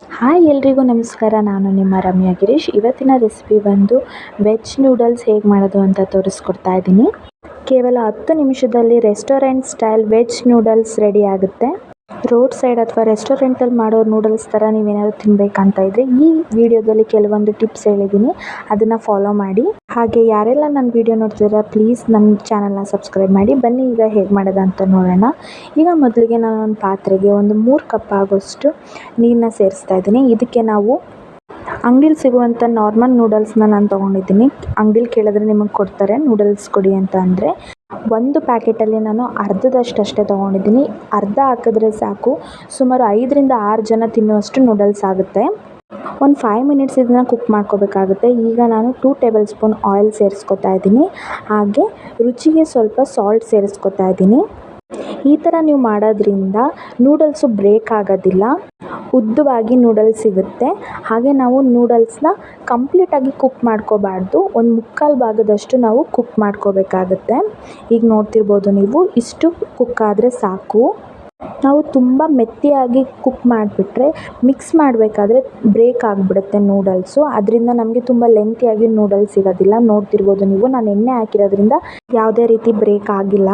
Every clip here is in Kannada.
ಹಾಯ್ ಎಲ್ರಿಗೂ ನಮಸ್ಕಾರ. ನಾನು ನಿಮ್ಮ ರಮ್ಯಾ ಗಿರೀಶ್. ಇವತ್ತಿನ ರೆಸಿಪಿ ಬಂದು ವೆಜ್ ನೂಡಲ್ಸ್ ಹೇಗೆ ಮಾಡೋದು ಅಂತ ತೋರಿಸ್ಕೊಡ್ತಾ ಇದ್ದೀನಿ. ಕೇವಲ 10 ನಿಮಿಷದಲ್ಲಿ restaurant style veg noodles ready ಆಗುತ್ತೆ. ರೋಡ್ ಸೈಡ್ ಅಥವಾ ರೆಸ್ಟೋರೆಂಟಲ್ಲಿ ಮಾಡೋ ನೂಡಲ್ಸ್ ಥರ ನೀವೇನಾದ್ರು ತಿನ್ನಬೇಕಂತ ಇದ್ದರೆ ಈ ವಿಡಿಯೋದಲ್ಲಿ ಕೆಲವೊಂದು ಟಿಪ್ಸ್ ಹೇಳಿದ್ದೀನಿ, ಅದನ್ನು ಫಾಲೋ ಮಾಡಿ. ಹಾಗೆ ಯಾರೆಲ್ಲ ನನ್ನ ವಿಡಿಯೋ ನೋಡ್ತಿದ್ದೀರಾ ಪ್ಲೀಸ್ ನನ್ನ ಚಾನಲ್ನ ಸಬ್ಸ್ಕ್ರೈಬ್ ಮಾಡಿ. ಬನ್ನಿ ಈಗ ಹೇಗೆ ಮಾಡೋದು ಅಂತ ನೋಡೋಣ. ಈಗ ಮೊದಲಿಗೆ ನಾನು ಒಂದು ಪಾತ್ರೆಗೆ ಒಂದು 3 ಕಪ್ ಆಗೋಷ್ಟು ನೀರನ್ನ ಸೇರಿಸ್ತಾ ಇದ್ದೀನಿ. ಇದಕ್ಕೆ ನಾವು ಅಂಗಡಿಲಿ ಸಿಗುವಂಥ ನಾರ್ಮಲ್ ನೂಡಲ್ಸ್ನ ನಾನು ತೊಗೊಂಡಿದ್ದೀನಿ. ಅಂಗಡಿಲಿ ಕೇಳಿದ್ರೆ ನಿಮಗೆ ಕೊಡ್ತಾರೆ ನೂಡಲ್ಸ್ ಕೊಡಿ ಅಂತ. ಅಂದರೆ ಒಂದು ಪ್ಯಾಕೆಟಲ್ಲಿ ನಾನು ಅರ್ಧದಷ್ಟೇ ತೊಗೊಂಡಿದ್ದೀನಿ. ಅರ್ಧ ಹಾಕಿದ್ರೆ ಸಾಕು, ಸುಮಾರು 5ರಿಂದ 6 ಜನ ತಿನ್ನುವಷ್ಟು ನೂಡಲ್ಸ್ ಆಗುತ್ತೆ. ಒಂದು 5 ಮಿನಿಟ್ಸ್ ಇದನ್ನು ಕುಕ್ ಮಾಡ್ಕೋಬೇಕಾಗುತ್ತೆ. ಈಗ ನಾನು 2 ಟೇಬಲ್ ಸ್ಪೂನ್ ಆಯಿಲ್ ಸೇರಿಸ್ಕೊತಾ ಇದ್ದೀನಿ. ಹಾಗೆ ರುಚಿಗೆ ಸ್ವಲ್ಪ ಸಾಲ್ಟ್ ಸೇರಿಸ್ಕೊತಾ ಇದ್ದೀನಿ. ಈ ಥರ ನೀವು ಮಾಡೋದ್ರಿಂದ ನೂಡಲ್ಸು ಬ್ರೇಕ್ ಆಗೋದಿಲ್ಲ, ಉದ್ದವಾಗಿ ನೂಡಲ್ಸ್ ಸಿಗುತ್ತೆ. ಹಾಗೆ ನಾವು ನೂಡಲ್ಸ್ನ ಕಂಪ್ಲೀಟಾಗಿ ಕುಕ್ ಮಾಡ್ಕೋಬಾರ್ದು, ಒಂದು ಮುಕ್ಕಾಲು ಭಾಗದಷ್ಟು ನಾವು ಕುಕ್ ಮಾಡ್ಕೋಬೇಕಾಗುತ್ತೆ. ಈಗ ನೋಡ್ತಿರ್ಬೋದು ನೀವು, ಇಷ್ಟು ಕುಕ್ ಆದರೆ ಸಾಕು. ನಾವು ತುಂಬ ಮೆತ್ತಿಯಾಗಿ ಕುಕ್ ಮಾಡಿಬಿಟ್ರೆ ಮಿಕ್ಸ್ ಮಾಡಬೇಕಾದ್ರೆ ಬ್ರೇಕ್ ಆಗಿಬಿಡುತ್ತೆ ನೂಡಲ್ಸು. ಅದರಿಂದ ನಮಗೆ ತುಂಬ ಲೆಂತಿಯಾಗಿ ನೂಡಲ್ಸ್ ಸಿಗೋದಿಲ್ಲ. ನೋಡ್ತಿರ್ಬೋದು ನೀವು, ನಾನು ಎಣ್ಣೆ ಹಾಕಿರೋದ್ರಿಂದ ಯಾವುದೇ ರೀತಿ ಬ್ರೇಕ್ ಆಗಿಲ್ಲ.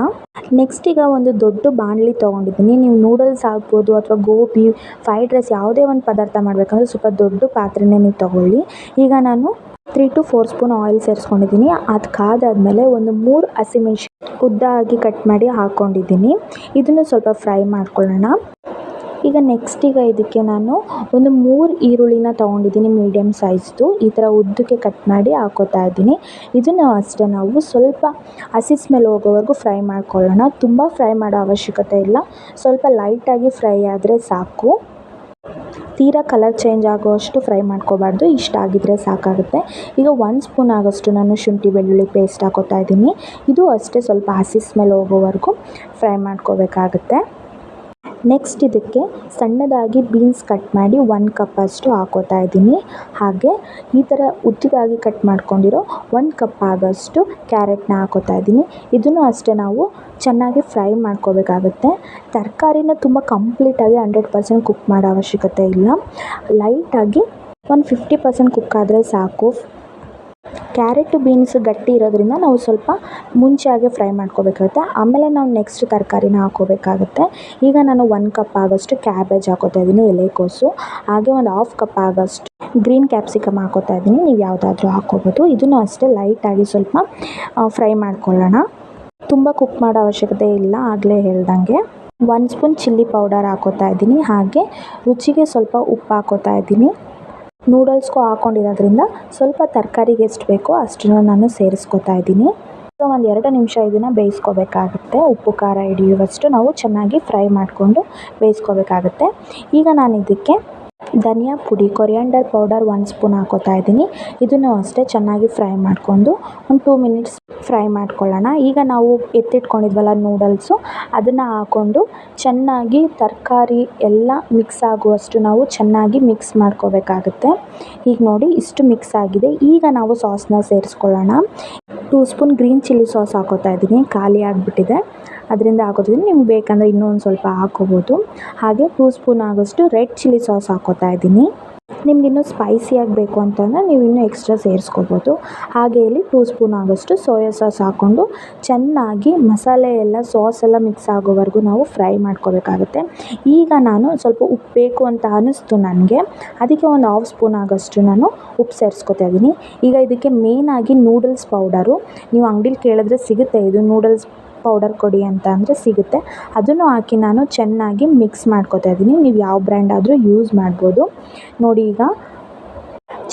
ನೆಕ್ಸ್ಟ್ ಈಗ ಒಂದು ದೊಡ್ಡ ಬಾಣಲಿ ತೊಗೊಂಡಿದ್ದೀನಿ. ನೀವು ನೂಡಲ್ಸ್ ಹಾಕ್ಬೋದು ಅಥವಾ ಗೋಬಿ, ಫ್ರೈಡ್ ರೈಸ್ ಯಾವುದೇ ಒಂದು ಪದಾರ್ಥ ಮಾಡಬೇಕಂದ್ರೆ ಸ್ವಲ್ಪ ದೊಡ್ಡ ಪಾತ್ರೆನೇ ನೀವು ತೊಗೊಳ್ಳಿ. ಈಗ ನಾನು 3 to 4 ಸ್ಪೂನ್ ಆಯಿಲ್ ಸೇರಿಸ್ಕೊಂಡಿದ್ದೀನಿ. ಅದು ಕಾದಾದಮೇಲೆ ಒಂದು 3 ಹಸಿಮೆಣಸಿನಕಾಯಿ ಉದ್ದಾಗಿ ಕಟ್ ಮಾಡಿ ಹಾಕ್ಕೊಂಡಿದ್ದೀನಿ. ಇದನ್ನು ಸ್ವಲ್ಪ ಫ್ರೈ ಮಾಡ್ಕೊಳ್ಳೋಣ. ಈಗ ಇದಕ್ಕೆ ನಾನು ಒಂದು 3 ಈರುಳ್ಳಿನ ತೊಗೊಂಡಿದ್ದೀನಿ, ಮೀಡಿಯಮ್ ಸೈಜ್ದು. ಈ ಥರ ಉದ್ದಕ್ಕೆ ಕಟ್ ಮಾಡಿ ಹಾಕೋತಾ ಇದ್ದೀನಿ. ಇದನ್ನು ಅಷ್ಟೇ ನಾವು ಸ್ವಲ್ಪ ಹಸಿ ಸ್ಮೆಲ್ ಹೋಗೋವರೆಗೂ ಫ್ರೈ ಮಾಡ್ಕೊಳ್ಳೋಣ. ತುಂಬ ಫ್ರೈ ಮಾಡೋ ಅವಶ್ಯಕತೆ ಇಲ್ಲ, ಸ್ವಲ್ಪ ಲೈಟಾಗಿ ಫ್ರೈ ಆದರೆ ಸಾಕು. ತೀರಾ ಕಲರ್ ಚೇಂಜ್ ಆಗೋಷ್ಟು ಫ್ರೈ ಮಾಡ್ಕೋಬಾರ್ದು, ಇಷ್ಟ ಆಗಿದ್ರೆ ಸಾಕಾಗುತ್ತೆ. ಈಗ 1 ಸ್ಪೂನ್ ಆಗೋಷ್ಟು ನಾನು ಶುಂಠಿ ಬೆಳ್ಳುಳ್ಳಿ ಪೇಸ್ಟ್ ಹಾಕೋತಾ ಇದ್ದೀನಿ. ಇದು ಅಷ್ಟೇ ಸ್ವಲ್ಪ ಹಸಿ ಸ್ಮೆಲ್ ಹೋಗೋವರೆಗೂ ಫ್ರೈ ಮಾಡ್ಕೋಬೇಕಾಗುತ್ತೆ. ನೆಕ್ಸ್ಟ್ ಇದಕ್ಕೆ ಸಣ್ಣದಾಗಿ ಬೀನ್ಸ್ ಕಟ್ ಮಾಡಿ 1 ಕಪ್ ಅಷ್ಟು ಹಾಕೋತಾ ಇದ್ದೀನಿ. ಹಾಗೆ ಈ ಥರ ಉದ್ದದಾಗಿ ಕಟ್ ಮಾಡ್ಕೊಂಡಿರೋ 1 ಕಪ್ ಆಗೋಷ್ಟು ಕ್ಯಾರೆಟ್ನ ಹಾಕೋತಾ ಇದ್ದೀನಿ. ಇದನ್ನು ಅಷ್ಟೇ ನಾವು ಚೆನ್ನಾಗಿ ಫ್ರೈ ಮಾಡ್ಕೋಬೇಕಾಗುತ್ತೆ. ತರಕಾರಿನ ತುಂಬ ಕಂಪ್ಲೀಟಾಗಿ 100% ಕುಕ್ ಮಾಡೋ ಅವಶ್ಯಕತೆ ಇಲ್ಲ. ಲೈಟಾಗಿ ಒಂದು 50% ಕುಕ್ ಆದರೆ ಸಾಕು. ಕ್ಯಾರೆಟು ಬೀನ್ಸ್ ಗಟ್ಟಿ ಇರೋದ್ರಿಂದ ನಾವು ಸ್ವಲ್ಪ ಮುಂಚೆಯಾಗೆ ಫ್ರೈ ಮಾಡ್ಕೋಬೇಕಾಗುತ್ತೆ. ಆಮೇಲೆ ನಾವು ನೆಕ್ಸ್ಟ್ ತರಕಾರಿನ ಹಾಕೋಬೇಕಾಗುತ್ತೆ. ಈಗ ನಾನು 1 ಕಪ್ ಆಗೋಷ್ಟು ಕ್ಯಾಬೇಜ್ ಹಾಕೋತಾ ಇದ್ದೀನಿ, ಎಲೆಕೋಸು. ಹಾಗೆ ಒಂದು 1/2 ಕಪ್ ಆಗೋಷ್ಟು ಗ್ರೀನ್ ಕ್ಯಾಪ್ಸಿಕಮ್ ಹಾಕೋತಾ ಇದ್ದೀನಿ. ನೀವು ಯಾವುದಾದ್ರೂ ಹಾಕ್ಕೋಬೋದು. ಇದನ್ನು ಅಷ್ಟೇ ಲೈಟಾಗಿ ಸ್ವಲ್ಪ ಫ್ರೈ ಮಾಡ್ಕೊಳ್ಳೋಣ. ತುಂಬ ಕುಕ್ ಮಾಡೋ ಅವಶ್ಯಕತೆ ಇಲ್ಲ, ಆಗಲೇ ಹೇಳ್ದಂಗೆ. 1 ಸ್ಪೂನ್ ಚಿಲ್ಲಿ ಪೌಡರ್ ಹಾಕೋತಾ ಇದ್ದೀನಿ. ಹಾಗೆ ರುಚಿಗೆ ಸ್ವಲ್ಪ ಉಪ್ಪು ಹಾಕೋತಾ ಇದ್ದೀನಿ. ನೂಡಲ್ಸ್ಗೂ ಹಾಕ್ಕೊಂಡಿರೋದ್ರಿಂದ ಸ್ವಲ್ಪ ತರಕಾರಿಗೆ ಎಷ್ಟು ಬೇಕೋ ಅಷ್ಟನ್ನು ನಾನು ಸೇರಿಸ್ಕೊತಾ ಇದ್ದೀನಿ. ಒಂದು 2 ನಿಮಿಷ ಇದನ್ನು ಬೇಯಿಸ್ಕೋಬೇಕಾಗುತ್ತೆ. ಉಪ್ಪು ಖಾರ ಹಿಡಿಯುವಷ್ಟು ನಾವು ಚೆನ್ನಾಗಿ ಫ್ರೈ ಮಾಡಿಕೊಂಡು ಬೇಯಿಸ್ಕೋಬೇಕಾಗುತ್ತೆ. ಈಗ ನಾನು ಇದಕ್ಕೆ ಧನಿಯಾ ಪುಡಿ, ಕೊರಿಯಾಂಡರ್ ಪೌಡರ್ 1 ಸ್ಪೂನ್ ಹಾಕೋತಾ ಇದ್ದೀನಿ. ಇದನ್ನು ಅಷ್ಟೇ ಚೆನ್ನಾಗಿ ಫ್ರೈ ಮಾಡಿಕೊಂಡು ಒಂದು 2 ಮಿನಿಟ್ಸ್ ಫ್ರೈ ಮಾಡ್ಕೊಳ್ಳೋಣ. ಈಗ ನಾವು ಎತ್ತಿಟ್ಕೊಂಡಿದ್ವಲ್ಲ ನೂಡಲ್ಸು, ಅದನ್ನು ಹಾಕ್ಕೊಂಡು ಚೆನ್ನಾಗಿ ತರಕಾರಿ ಎಲ್ಲ ಮಿಕ್ಸ್ ಆಗುವಷ್ಟು ನಾವು ಚೆನ್ನಾಗಿ ಮಿಕ್ಸ್ ಮಾಡ್ಕೋಬೇಕಾಗುತ್ತೆ. ಈಗ ನೋಡಿ, ಇಷ್ಟು ಮಿಕ್ಸ್ ಆಗಿದೆ. ಈಗ ನಾವು ಸಾಸ್ನ ಸೇರಿಸ್ಕೊಳ್ಳೋಣ. 2 ಸ್ಪೂನ್ ಗ್ರೀನ್ ಚಿಲ್ಲಿ ಸಾಸ್ ಹಾಕೋತಾ ಇದ್ದೀನಿ. ಖಾಲಿ ಆಗಿಬಿಟ್ಟಿದೆ, ಅದರಿಂದ ಹಾಕೋತಿದ್ದೀನಿ. ನಿಮ್ಗೆ ಬೇಕಂದರೆ ಇನ್ನೂ ಒಂದು ಸ್ವಲ್ಪ ಹಾಕ್ಕೋಬೋದು. ಹಾಗೆ 2 ಸ್ಪೂನ್ ಆಗೋಷ್ಟು ರೆಡ್ ಚಿಲ್ಲಿ ಸಾಸ್ ಹಾಕೋತಾ ಇದ್ದೀನಿ. ನಿಮ್ಗೆ ಇನ್ನೂ ಸ್ಪೈಸಿಯಾಗಿ ಬೇಕು ಅಂತಂದರೆ ನೀವು ಇನ್ನೂ ಎಕ್ಸ್ಟ್ರಾ ಸೇರಿಸ್ಕೋಬೋದು. ಹಾಗೆ ಇಲ್ಲಿ 2 ಸ್ಪೂನ್ ಆಗೋಷ್ಟು ಸೋಯಾ ಸಾಸ್ ಹಾಕ್ಕೊಂಡು ಚೆನ್ನಾಗಿ ಮಸಾಲೆ ಎಲ್ಲ ಸಾಸ್ ಎಲ್ಲ ಮಿಕ್ಸ್ ಆಗೋವರೆಗೂ ನಾವು ಫ್ರೈ ಮಾಡ್ಕೋಬೇಕಾಗುತ್ತೆ. ಈಗ ನಾನು ಸ್ವಲ್ಪ ಉಪ್ಪು ಬೇಕು ಅಂತ ಅನ್ನಿಸ್ತು ನನಗೆ, ಅದಕ್ಕೆ ಒಂದು 1/2 ಸ್ಪೂನ್ ಆಗೋಷ್ಟು ನಾನು ಉಪ್ಪು ಸೇರಿಸ್ಕೊತಾ ಇದ್ದೀನಿ. ಈಗ ಇದಕ್ಕೆ ಮೇಯ್ನಾಗಿ ನೂಡಲ್ಸ್ ಪೌಡರು, ನೀವು ಅಂಗಡಿಲಿ ಕೇಳಿದ್ರೆ ಸಿಗುತ್ತೆ, ಇದು ನೂಡಲ್ಸ್ ಪೌಡರ್ ಕೊಡಿ ಅಂತ ಅಂದರೆ ಸಿಗುತ್ತೆ. ಅದನ್ನು ಹಾಕಿ ನಾನು ಚೆನ್ನಾಗಿ ಮಿಕ್ಸ್ ಮಾಡ್ಕೋತಾ ಇದ್ದೀನಿ. ನೀವು ಯಾವ ಬ್ರ್ಯಾಂಡ್ ಆದರೂ ಯೂಸ್ ಮಾಡ್ಬೋದು. ನೋಡಿ, ಈಗ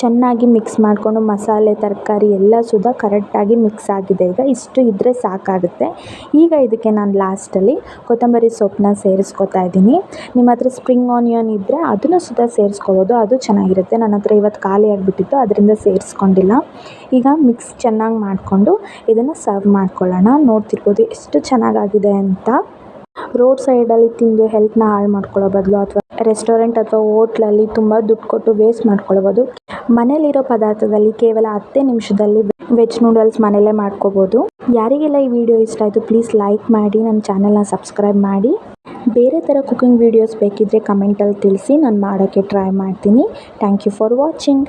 ಚೆನ್ನಾಗಿ ಮಿಕ್ಸ್ ಮಾಡಿಕೊಂಡು ಮಸಾಲೆ ತರಕಾರಿ ಎಲ್ಲ ಸುದ ಕರೆಕ್ಟಾಗಿ ಮಿಕ್ಸ್ ಆಗಿದೆ. ಈಗ ಇಷ್ಟು ಇದ್ದರೆ ಸಾಕಾಗುತ್ತೆ. ಈಗ ಇದಕ್ಕೆ ನಾನು ಲಾಸ್ಟಲ್ಲಿ ಕೊತ್ತಂಬರಿ ಸೊಪ್ಪನ್ನ ಸೇರಿಸ್ಕೊತಾ ಇದ್ದೀನಿ. ನಿಮ್ಮ ಹತ್ರ ಸ್ಪ್ರಿಂಗ್ ಆನಿಯನ್ ಇದ್ದರೆ ಅದನ್ನು ಸುದ ಸೇರಿಸ್ಕೋಬೋದು, ಅದು ಚೆನ್ನಾಗಿರುತ್ತೆ. ನನ್ನ ಹತ್ರ ಇವತ್ತು ಖಾಲಿ ಆಗಿಬಿಟ್ಟಿತ್ತು, ಅದರಿಂದ ಸೇರಿಸ್ಕೊಂಡಿಲ್ಲ. ಈಗ ಮಿಕ್ಸ್ ಚೆನ್ನಾಗಿ ಮಾಡಿಕೊಂಡು ಇದನ್ನು ಸರ್ವ್ ಮಾಡ್ಕೊಳ್ಳೋಣ. ನೋಡ್ತಿರ್ಬೋದು ಎಷ್ಟು ಚೆನ್ನಾಗಾಗಿದೆ ಅಂತ. ರೋಡ್ ಸೈಡಲ್ಲಿ ತಿಂದು ಹೆಲ್ತ್ನ ಹಾಳು ಮಾಡ್ಕೊಳ್ಳೋ ಬದಲು ಅಥವಾ ರೆಸ್ಟೋರೆಂಟ್ ಅಥವಾ ಹೋಟ್ಲಲ್ಲಿ ತುಂಬ ದುಡ್ಡು ಕೊಟ್ಟು ವೇಸ್ಟ್ ಮಾಡ್ಕೊಳ್ಬೋದು. ಮನೇಲಿರೋ ಪದಾರ್ಥದಲ್ಲಿ ಕೇವಲ 10 ನಿಮಿಷದಲ್ಲಿ ವೆಜ್ ನೂಡಲ್ಸ್ ಮನೇಲೇ ಮಾಡ್ಕೋಬೋದು. ಯಾರಿಗೆಲ್ಲ ಈ ವಿಡಿಯೋ ಇಷ್ಟ ಆಯಿತು ಪ್ಲೀಸ್ ಲೈಕ್ ಮಾಡಿ, ನನ್ನ ಚಾನಲ್ನ ಸಬ್ಸ್ಕ್ರೈಬ್ ಮಾಡಿ. ಬೇರೆ ಥರ ಕುಕಿಂಗ್ ವೀಡಿಯೋಸ್ ಬೇಕಿದ್ದರೆ ಕಮೆಂಟಲ್ಲಿ ತಿಳಿಸಿ, ನಾನು ಮಾಡೋಕ್ಕೆ ಟ್ರೈ ಮಾಡ್ತೀನಿ. Thank you for watching.